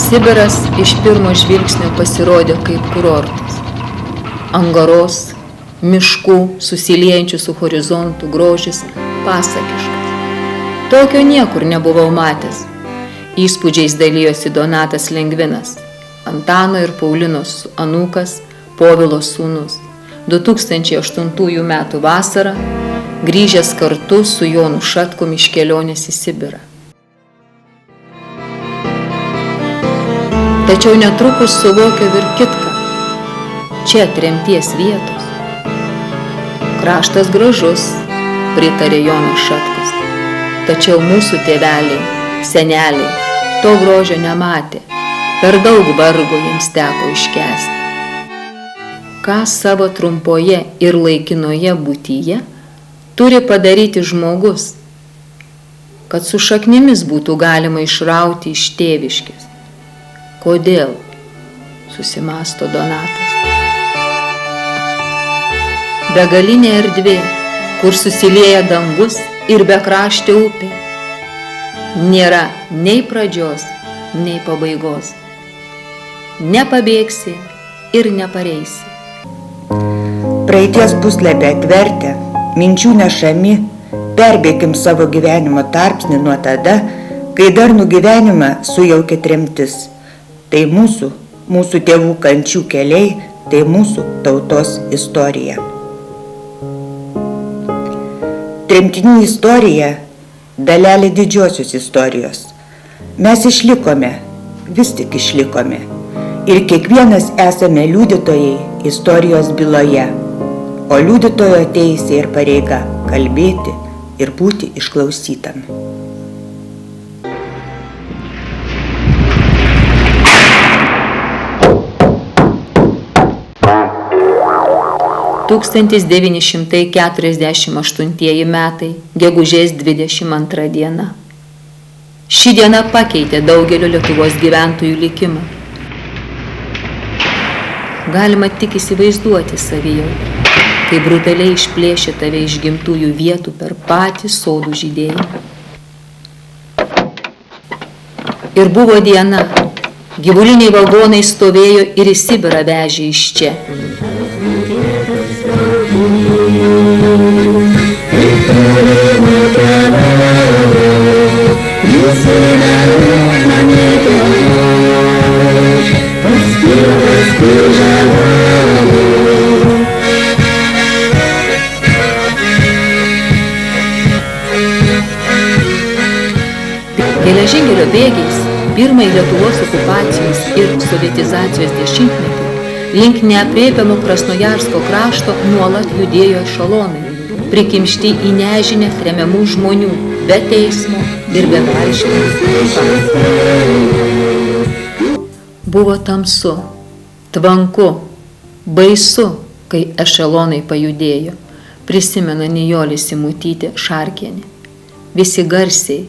Sibiras iš pirmo žvilgsnio pasirodė kaip kurortas. Angaros, miškų, susiliejančių su horizontu grožis pasakiškas. Tokio niekur nebuvau matęs. Įspūdžiais dalyjosi Donatas Lengvinas, Antano ir Paulinos anūkas, Povilo sūnus. 2008 metų vasarą grįžęs kartu su Jonu Šatkum iš kelionės į Sibirą. Tačiau netrukus suvokiau ir kitką. Čia tremties vietos. Kraštas gražus, pritarė Jonas Šatkus. Tačiau mūsų tėveliai, seneliai to grožio nematė. Per daug vargo jiems teko iškęsti. Ką savo trumpoje ir laikinoje būtyje turi padaryti žmogus, kad su šaknimis būtų galima išrauti iš tėviškės? Kodėl? Susimąsto Donatas. Begalinė erdvė, kur susilieja dangus ir bekraštė upė. Nėra nei pradžios, nei pabaigos. Nepabėgsi ir nepareisi. Praeities puslapį atvertę, minčių nešami, perbėkim savo gyvenimo tarpsnį nuo tada, kai darnų gyvenimą sujaukė tremtis. Tai mūsų tėvų kančių keliai, tai mūsų tautos istorija. Tremtinių istorija – dalelė didžiosios istorijos. Mes išlikome, vis tik išlikome. Ir kiekvienas esame liudytojai istorijos byloje. O liudytojo teisė ir pareiga kalbėti ir būti išklausytam. – 1948 metai, gegužės 22 diena. Ši diena pakeitė daugelio Lietuvos gyventojų likimą. Galima tik įsivaizduoti savijautą, kai brutaliai išplėšė tave iš gimtųjų vietų per patį sodų žydėjimą. Ir buvo diena, gyvuliniai vagonai stovėjo ir į Sibirą vežė iš čia. Geležinkelio bėgiais pirmąjį Lietuvos okupacijos ir sovietizacijos dešimtmetį link neaprėpiamo Krasnojarsko krašto nuolat judėjo ešelonai, prikimšti į nežinią tremiamų žmonių, be teismo ir be paaiškinimo. Buvo tamsu, tvanku, baisu, kai ešelonai pajudėjo, prisimena Nijolė Simutytė Šarkienė. Visi garsiai,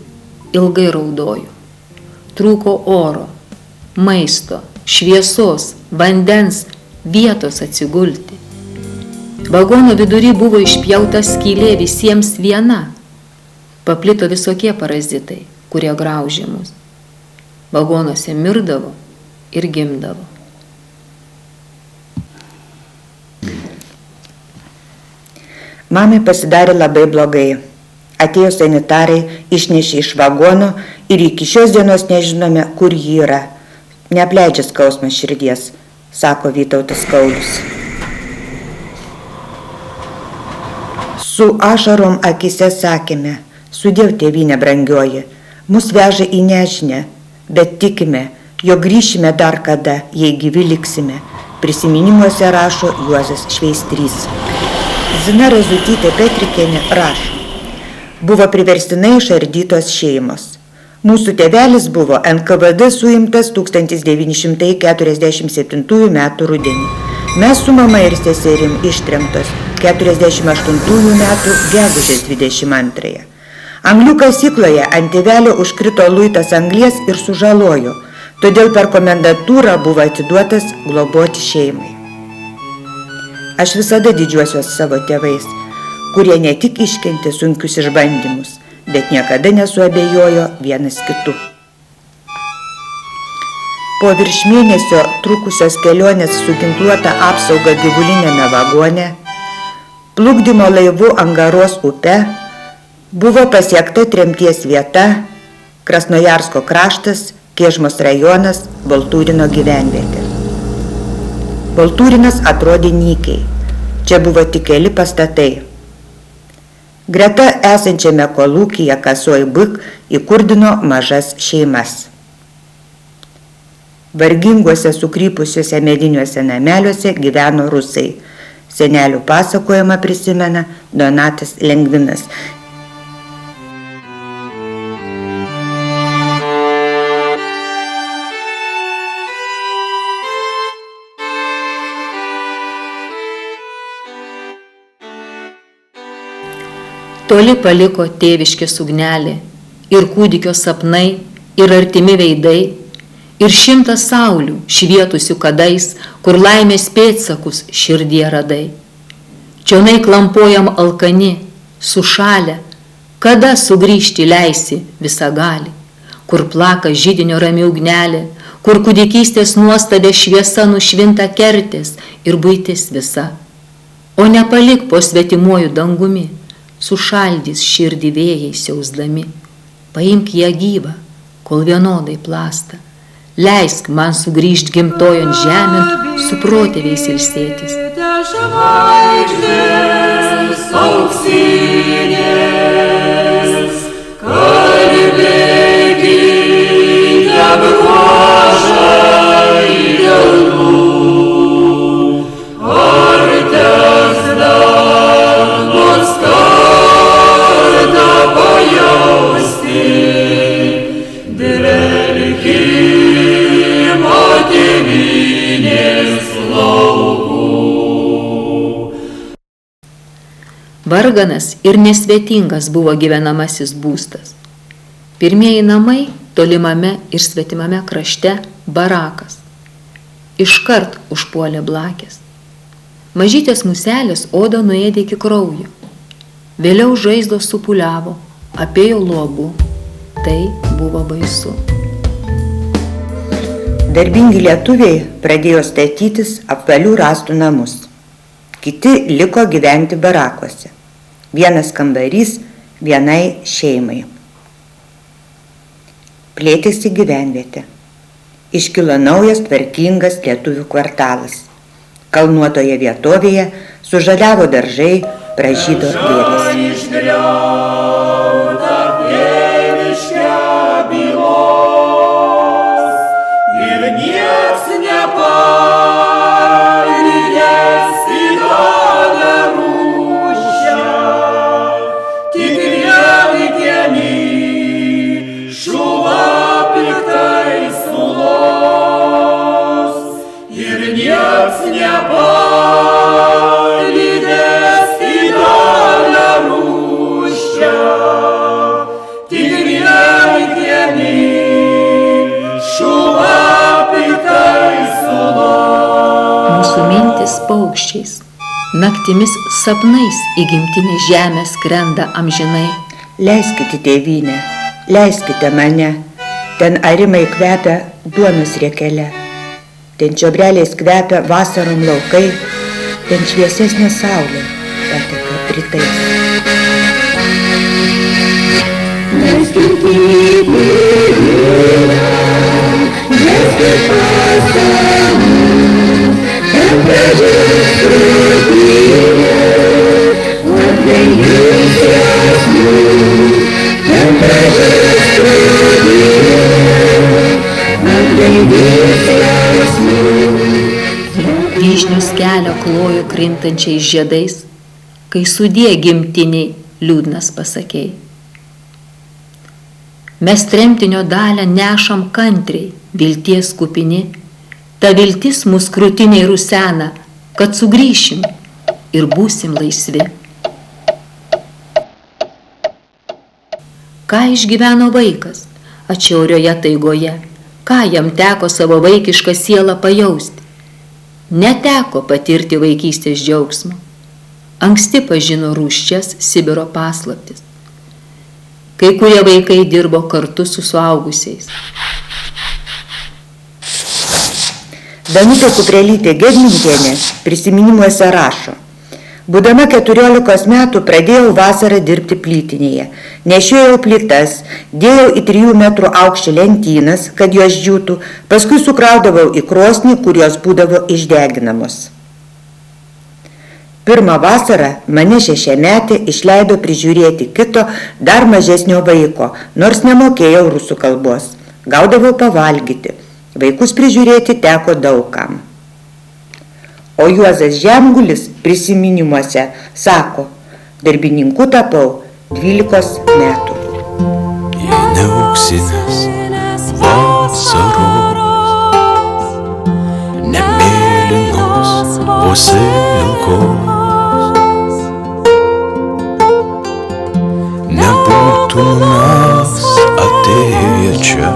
ilgai raudojo. Trūko oro, maisto, šviesos, vandens, vietos atsigulti. Vagono vidury buvo išpjauta skylė visiems viena. Paplito visokie parazitai, kurie graužė mus. Vagonuose mirdavo ir gimdavo. Mamai pasidarė labai blogai. Atėjo sanitarai, išnešė iš vagono ir iki šios dienos nežinome, kur ji yra. Neapleidžia skausmas širdies, sako Vytautas Kaulius. Su ašarom akise sakėme, sudiev tėvynė brangioji, mus veža į nežinę, bet tikime, jog grįšime dar kada, jei gyvi liksime. Prisiminimuose rašo Juozas Šveistrys. Zina Razutytė Petrikienė rašo. Buvo priverstinai išardytos šeimos. Mūsų tėvelis buvo NKVD suimtas 1947 metų rudenį. Mes su mama ir seserim ištremtos 48 metų gegužės 22. Anglių kasykloje ant tėvelio užkrito luitas anglies ir sužalojo, todėl per komendantūrą buvo atiduotas globoti šeimai. Aš visada didžiuosiuos savo tėvais, kurie ne tik iškentė sunkius išbandymus, bet niekada nesuabejojo vienas kitu. Po virš mėnesio trukusios kelionės su ginkluota apsauga gyvulinėme vagone, plukdymo laivu Angaros upe, buvo pasiekta tremties vieta Krasnojarsko kraštas, Kiežmos rajonas, Baltūrino gyvenvietė. Baltūrinas atrodė nykiai. Čia buvo tik keli pastatai. Greta esančiame kolūkyje Kasoj Byk įkurdino mažas šeimas. Varginguose sukrypusiuose mediniuose nameliuose gyveno rusai. Senelių pasakojimą prisimena Donatas Lengvinas. Toli paliko tėviškės ugnelė, ir kūdikio sapnai, ir artimi veidai, ir 100 saulių švietusių kadais, kur laimės pėdsakus širdie radai. Čionai klampojam alkani, sušalę, kada sugrįžti leisi visagali, kur plaka židinio rami ugnelė, kur kūdikystės nuostabė šviesa nušvinta kertės ir buitis visa. O nepalik po svetimuoju dangumi, sušaldys širdį vėjai siausdami. Paimk ją gyvą, kol vienodai plasta. Leisk man sugrįžt gimtojon žemėn, su protėviais ilsėtis. Žvaigždės auksinės, kalbėkite bruožai delnų, ar teks dar nors kartą pajausti dvelkimo tėvynės laukų. Varganas ir nesvetingas buvo gyvenamasis būstas. Pirmieji namai tolimame ir svetimame krašte barakas. Iškart užpuolė blakės. Mažytės muselės odą nuėdė iki kraujo. Vėliau žaizdos supuliavo, apėjo luobų. Tai buvo baisu. Darbingi lietuviai pradėjo statytis apvalių rąstų namus. Kiti liko gyventi barakuose. Vienas kambarys vienai šeimai. Plėtėsi gyvenvietė. Iškilo naujas tvarkingas lietuvių kvartalas. Kalnuotoje vietovėje sužaliavo daržai, pražydo gėlės. Išgriauta tėviškė bylos ir nieks nepalydės į dalę rūščią, tik vienkiemy šuva piktai sulos ir nieks nepalydės į dalę rūščią, tik vienkiemy šuva piktai sulos. Mūsų mintis paukščiais, naktimis sapnais į gimtinę žemę skrenda amžinai. Leiskite tėvynę, leiskite mane, ten arimai kvepia duonos riekele, ten čiobreliais kvepia vasarom laukai, ten šviesesnė saulė pateka rytais. Vyšnios kelio klojo krintančiais žiedais, kai sudie gimtiniai liūdnas pasakei. Mes tremtinio dalę nešam kantriai, vilties kupini, ta viltis mus krūtiniai rusena, kad sugrįšim ir būsim laisvi. Ką išgyveno vaikas atšiaurioje taigoje, ką jam teko savo vaikišką sielą pajausti. Neteko patirti vaikystės džiaugsmo. Anksti pažino rūsčias Sibiro paslaptis. Kai kurie vaikai dirbo kartu su suaugusiais. Danutė Kuprelytė Gedmintienė prisiminimuose rašo: Būdama 14 metų pradėjau vasarą dirbti plytinėje. Nešiojau plytas, dėjau į 3 metrų aukštį lentynas, kad jos džiūtų, paskui sukraudavau į krosnį, kur jos būdavo išdeginamos. Pirmą vasarą mane 6-metė išleido prižiūrėti kito dar mažesnio vaiko, nors nemokėjau rusų kalbos. Gaudavau pavalgyti. Vaikus prižiūrėti teko daugam. O Juozas Žemgulis prisiminimuose sako: darbininku tapau 12 metų. Jei ne auksinės vasaros, ne mėlynos, vos ilgos, nebūtume mes atėję čia,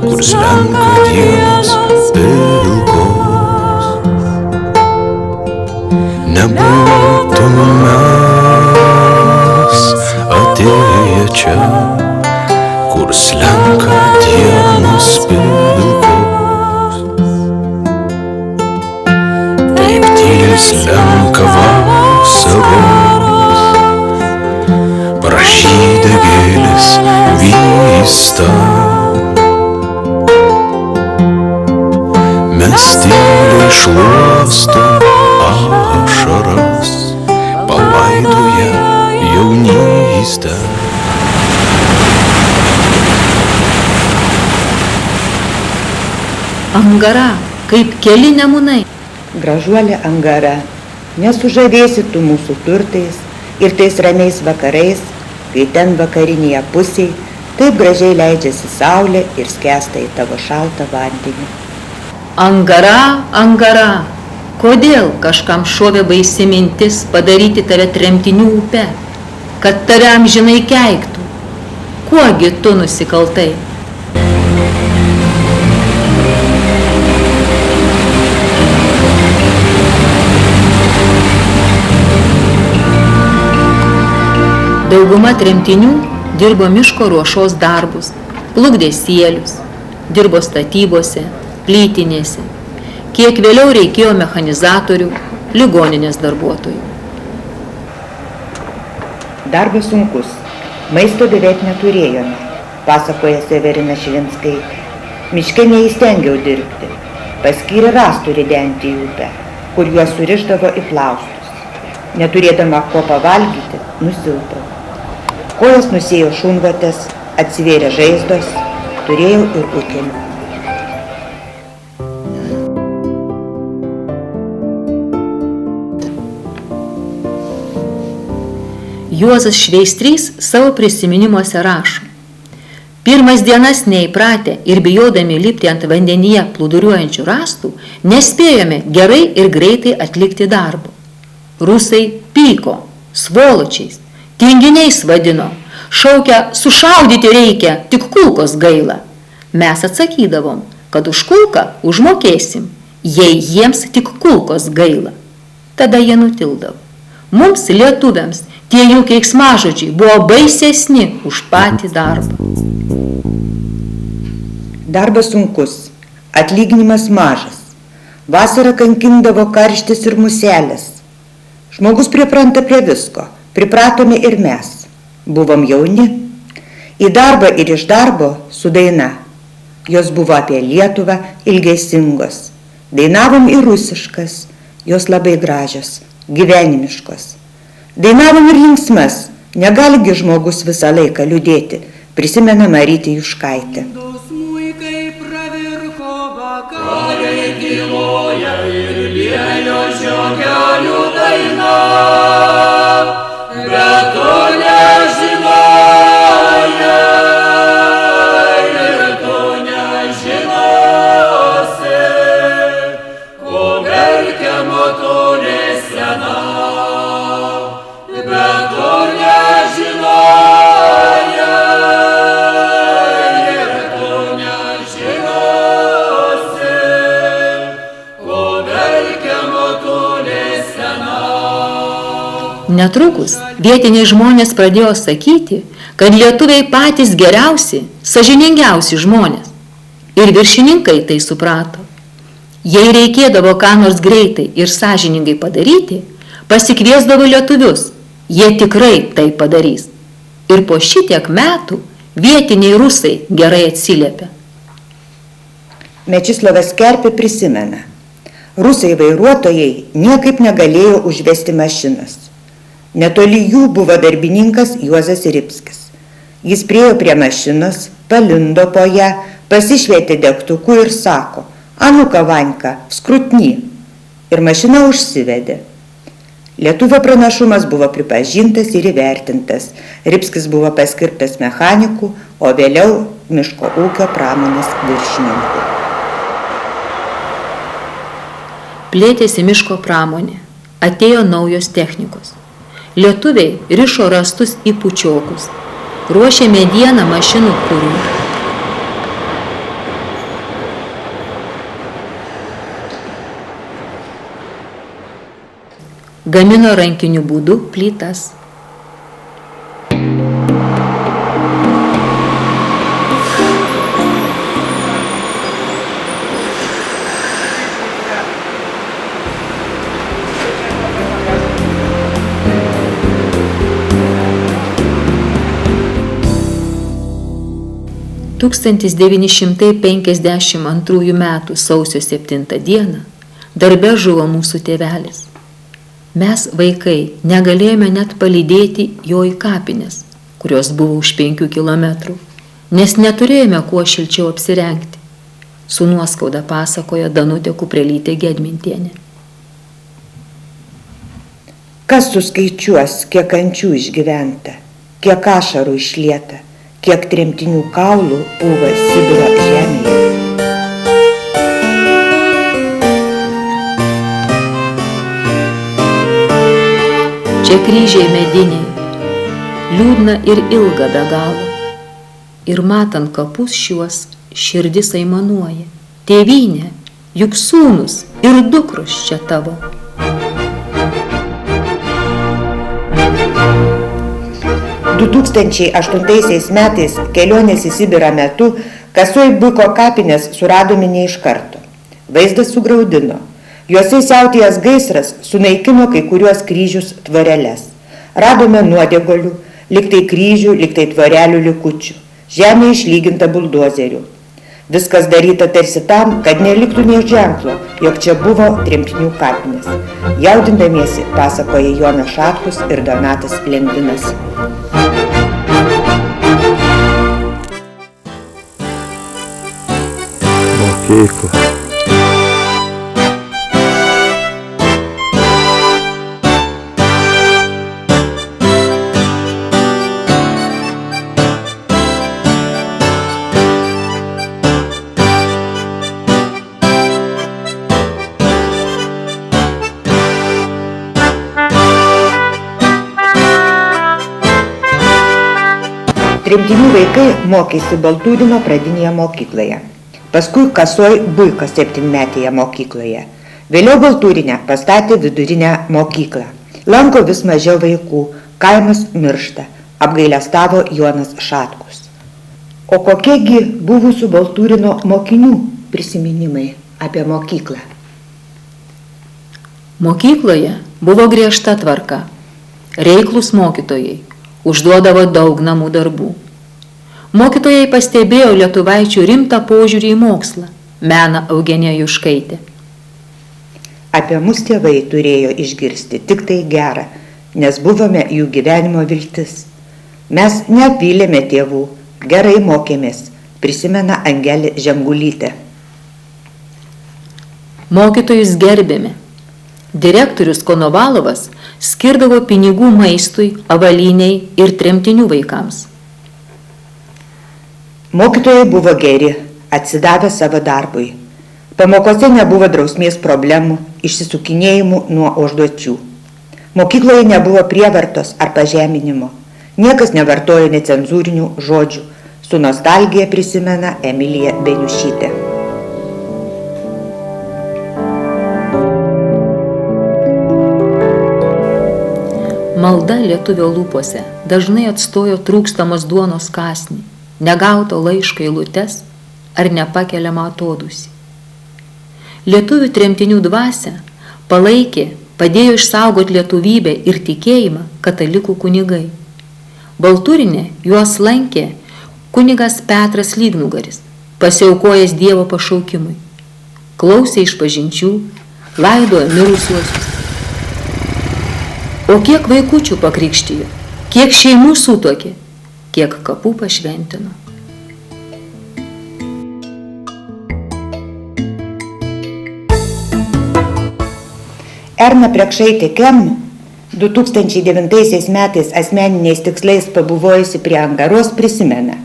kur slenka dienos ilgos. Nebūtume mes atėję čia, kur slenka dienos pilkos. Taip tyliai slenka vasaros, pražydę gėlės vysta. Mes tyliai šluostom ašaras, palaidoję jaunystę. Angara, kaip keli nemunai. Gražuolė Angara, nesužavėsi tu mūsų turtais ir tais ramiais vakarais, kai ten vakarinėje pusėje taip gražiai leidžiasi saulė ir skęsta į tavo šaltą vandenį. Angara, Angara, kodėl kažkam šovė baisi mintis padaryti tave tremtinių upe, kad tave amžinai keiktų? Kuogi tu nusikaltai? Dauguma tremtinių dirbo miško ruošos darbus, plukdė sielius, dirbo statybose, plytinėse. Kiek vėliau reikėjo mechanizatorių, ligoninės darbuotojų. Darbas sunkus, maisto beveik neturėjome, pasakoja Severina Švinskaitė. Miške neįstengiau dirbti, paskyrė rąstų ridenti į upę, kur juos surišdavo į plaustus. Neturėdama ko pavalgyti, nusilpau. Kojas nusėjo šunvatės, atsivėrė žaizdos, turėjau ir utėlių. Juozas Šveistrys savo prisiminimuose rašo: Pirmas dienas neįpratę ir bijodami lipti ant vandenyje plūduriuojančių rąstų, nespėjome gerai ir greitai atlikti darbo. Rusai pyko, svoločiais, tinginiais vadino, šaukia, sušaudyti reikia, tik kulkos gaila. Mes atsakydavom, kad už kulką užmokėsim, jei jiems tik kulkos gaila. Tada jie nutildavo. Mums, lietuviams, tie jų keiksmažodžiai buvo baisesni už patį darbą. Darbas sunkus, atlyginimas mažas. Vasarą kankindavo karštis ir muselės. Žmogus pripranta prie visko, pripratome ir mes. Buvom jauni. Į darbą ir iš darbo su daina. Jos buvo apie Lietuvą ilgesingos. Dainavom ir rusiškas, jos labai gražios, gyvenimiškos. Dainavom ir linksmas, negaligi žmogus visą laiką liūdėti, prisimena Marytė Juškaitė. Smuikai pravirko vakariai tyloje ir lėlio žiogelių daina, bet tu nežinoji ir tu nežinosi, ko verkia motulė sena. Bet tu nežinoji ir tu nežinosi, ko verkia motulė sena. Netrukus vietiniai žmonės pradėjo sakyti, kad lietuviai patys geriausi, sąžiningiausi žmonės. Ir viršininkai tai suprato. Jei reikėdavo ką nors greitai ir sąžiningai padaryti, pasikviesdavo lietuvius, jie tikrai tai padarys. Ir po šitiek metų vietiniai rusai gerai atsiliepia. Mečislovas Kerpė prisimena, rusai vairuotojai niekaip negalėjo užvesti mašinos. Netoli jų buvo darbininkas Juozas Ripskis. Jis priėjo prie mašinos, palindo po ją, pasišvietė degtuku ir sako: "Anuka Vanka, skrutny." Ir mašina užsivedė. Lietuvio pranašumas buvo pripažintas ir įvertintas. Ripskis buvo paskirtas mechaniku, o vėliau miško ūkio pramonės viršininku. Plėtėsi miško pramonė, atėjo naujos technikos. Lietuviai rišo rastus į pučiokus, ruošė medieną mašinų kurui. Gamino rankiniu būdu plytas. – 1952 metų sausio 7 dieną darbe žuvo mūsų tėvelis. Mes, vaikai, negalėjome net palydėti jo į kapines, kurios buvo už 5 kilometrų, nes neturėjome kuo šilčiau apsirengti. Su nuoskauda pasakoja Danutė Kuprelytė Gedmintienė. Kas suskaičiuos, kiek kančių išgyventa, kiek ašarų išlieta, kiek tremtinių kaulų pūva Sibiro žemėje. Čia kryžiai mediniai, liūdna ir ilga be galo. Ir matant kapus šiuos, širdis aimanuoja. Tėvynė, juk sūnus ir dukros čia tavo. – 2008 metais kelionės į Sibirą metu Kasoj Buko kapinės suradome ne iš karto. Vaizdas sugraudino. Juose siautėjęs gaisras sunaikino kai kuriuos kryžius tvoreles. Radome nuodėgolių, liktai kryžių, liktai tvorelių likučių. Žemė išlyginta buldozeriu. Viskas daryta tarsi tam, kad neliktų nė ženklo, jog čia buvo tremtinių kapinės. Jaudindamiesi pasakoja Jonas Šatkus ir Donatas Lengvinas. Mokykla. Tremtinių vaikai mokėsi Baltūrino pradinėje mokykloje. Paskui Kasoj Buiko 7-metėje mokykloje. Vėliau Baltūrinę pastatė vidurinę mokyklą. Lanko vis mažiau vaikų, kaimas miršta, apgailestavo Jonas Šatkus. O kokiegi buvusių Baltūrino mokinių prisiminimai apie mokyklą? Mokykloje buvo griežta tvarka. Reiklūs mokytojai užduodavo daug namų darbų. Mokytojai pastebėjo lietuvaičių rimtą požiūrį į mokslą, mena Eugenija Juškaitė. Apie mus tėvai turėjo išgirsti tik tai gerą, nes buvome jų gyvenimo viltis. Mes neapvylėme tėvų, gerai mokėmės, prisimena Angelė Žemgulytė. Mokytojus gerbėme. Direktorius Konovalovas skirdavo pinigų maistui, avaliniai ir tremtinių vaikams. Mokytojai buvo geri, atsidavę savo darbui. Pamokose nebuvo drausmės problemų, išsisukinėjimų nuo užduočių. Mokykloje nebuvo prievartos ar pažeminimo. Niekas nevartojo necenzūrinių žodžių. Su nostalgija prisimena Emilija Beniušytė. Malda lietuvio lūpose dažnai atstojo trūkstamos duonos kąsnį, negauto laiško eilutes ar nepakeliamą atodūsį. lietuvių tremtinių dvasią palaikė, padėjo išsaugoti lietuvybę ir tikėjimą katalikų kunigai. Baltūrinė juos lankė kunigas Petras Lygnugaris, pasiaukojęs Dievo pašaukimui. Klausė išpažinčių, laidojo mirusiuosius. O kiek vaikučių pakrikštijo, kiek šeimų sutuokė, kiek kapų pašventino. Erna Prekšaitė Kem 2009 metais asmeniniais tikslais pabuvojusi prie Angaros prisimena.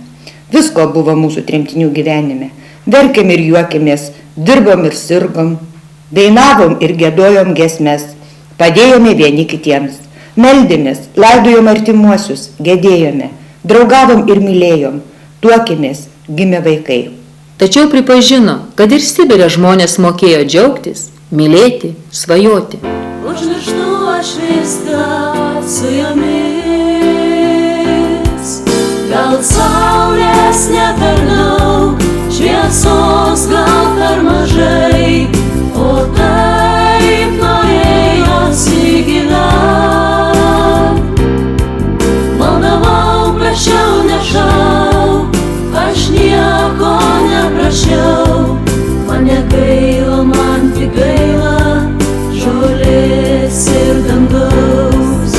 Visko buvo mūsų tremtinių gyvenime. Verkėm ir juokėmės, dirbom ir sirgom, dainavom ir giedojom giesmes, padėjome vieni kitiems, meldėmės, laidojom artimuosius, gedėjome, draugavom ir mylėjom, tuokėmės, gimė vaikai. Tačiau pripažino, kad ir Sibire žmonės mokėjo džiaugtis, mylėti, svajoti. Užmirštu aš viską su jomis, gal saulės ne per daug, šviesos gal per mažai, o taip norėjosi gyvent. Maldavau, prašiau, nešau, aš nieko neprašiau, man negaila, man tik gaila žolės ir dangaus.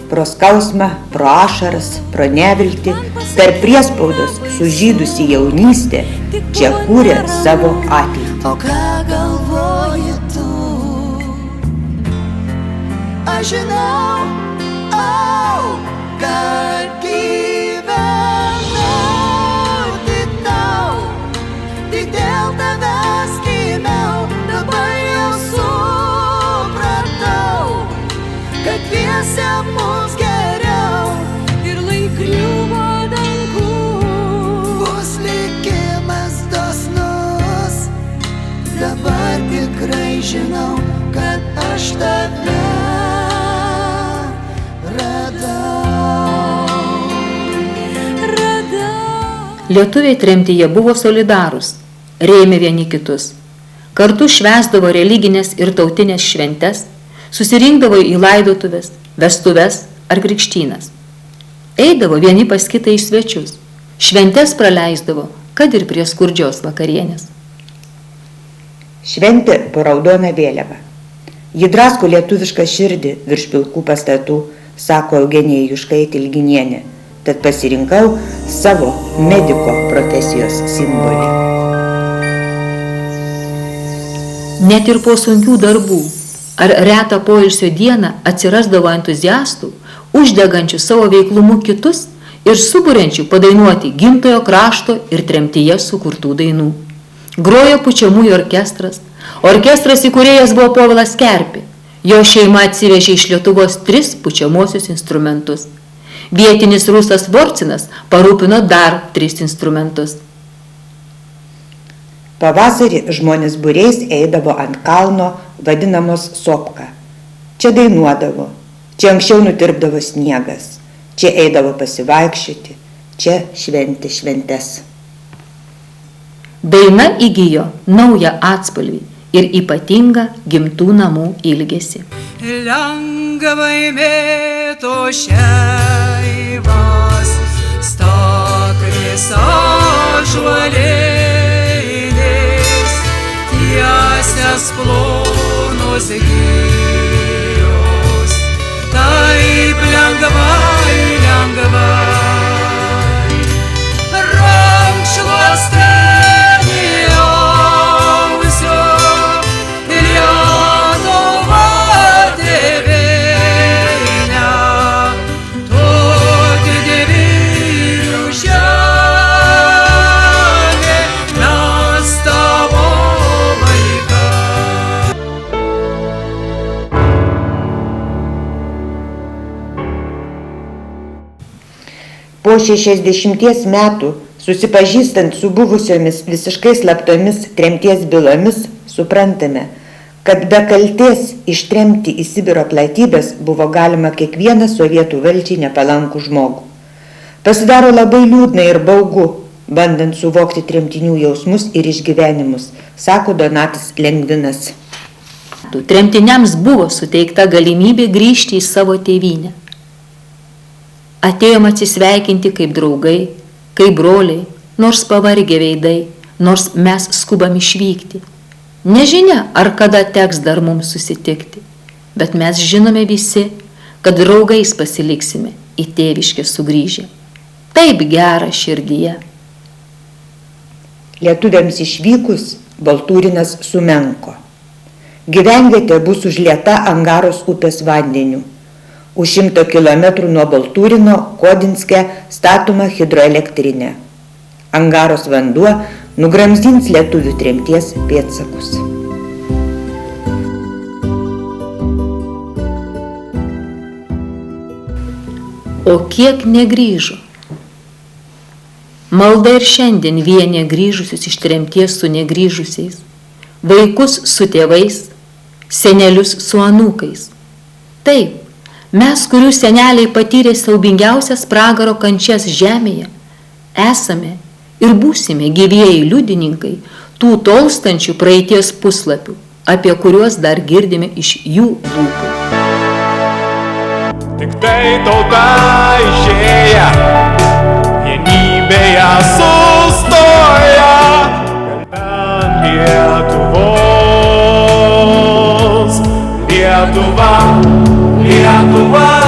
Pro skausmą, pro ašaras, pro neviltį, per priespaudos sužydusi jaunystė, čia kūrė savo ateitį. O ką galvoji tu? Aš žinau, kad gyvenau tik tau, tik dėl tavęs gimiau, dabar jau supratau, kad dviese mums geriau ir lai griūva dangus. Bus likimas dosnus, dabar tikrai žinau, kad aš tave Lietuviai tremtyje buvo solidarūs, rėmė vieni kitus. Kartu švęsdavo religinės ir tautinės šventes, susirinkdavo į laidotuvės, vestuves ar krikštynas. Eidavo vieni pas kitą į svečius, šventes praleisdavo, kad ir prie skurdžios vakarienės. Šventė po raudoną vėliavą. Ji drasko lietuvišką širdį virš pilkų pastatų, sako Eugenija Juškaitė Ilginienė, tad pasirinkau savo mediko profesijos simbolį. Net ir po sunkių darbų ar retą poilsio dieną atsirasdavo entuziastų, uždegančių savo veiklumu kitus ir suburiančių padainuoti gimtojo krašto ir tremtyje sukurtų dainų. Grojo pučiamųjų orkestras. Orkestras įkūrėjas buvo Povilas Kerpė. Jo šeima atsivežė iš Lietuvos 3 pučiamuosius instrumentus. Vietinis rusas Vorcinas parūpino dar 3 instrumentus. Pavasarį žmonės būriais eidavo ant kalno, vadinamos Sopka. Čia dainuodavo, čia anksčiau nutirpdavo sniegas, čia eidavo pasivaikščioti, čia šventė šventes. Daina įgijo naują atspalvį ir ypatingą gimtų namų ilgesį. Lengvai mėto šeivas, stakris ąžuolinis, tiesias plonus gijos, taip lengvai, lengvai, rankšluostė. Po 60 metų, susipažįstant su buvusiomis visiškai slaptomis tremties bylomis, suprantame, kad be kaltės ištremti į Sibiro platybes buvo galima kiekvieną sovietų valdžiai nepalankų žmogų. Pasidaro labai liūdna ir baugu, bandant suvokti tremtinių jausmus ir išgyvenimus, sako Donatas Lengvinas. Tremtiniams buvo suteikta galimybė grįžti į savo tėvynę. Atėjom atsisveikinti kaip draugai, kaip broliai, nors pavargę veidai, nors mes skubam išvykti. Nežinia, ar kada teks dar mums susitikti, bet mes žinome visi, kad draugais pasiliksime į tėviškę sugrįžę. Taip gera širdyje. Lietuviams išvykus, Baltūrinas sumenko. Gyvenvietė bus užlieta Angaros upės vandeniu. Už 100 kilometrų nuo Baltūrino Kodinske statoma hidroelektrinė. Angaros vanduo nugramzdins lietuvių tremties pėdsakus. O kiek negrįžo? Malda ir šiandien vienė grįžusius iš tremties su negrįžusiais, vaikus su tėvais, senelius su anūkais. Taip, mes, kurių seneliai patyrė siaubingiausias pragaro kančias žemėje, esame ir būsime gyvieji liudininkai tų tolstančių praeities puslapių, apie kuriuos dar girdime iš jų lūpų. Tik tai tauta išėję, vienybėje sustoja, gelbėjant Lietuvos, Lietuva, Lietuva.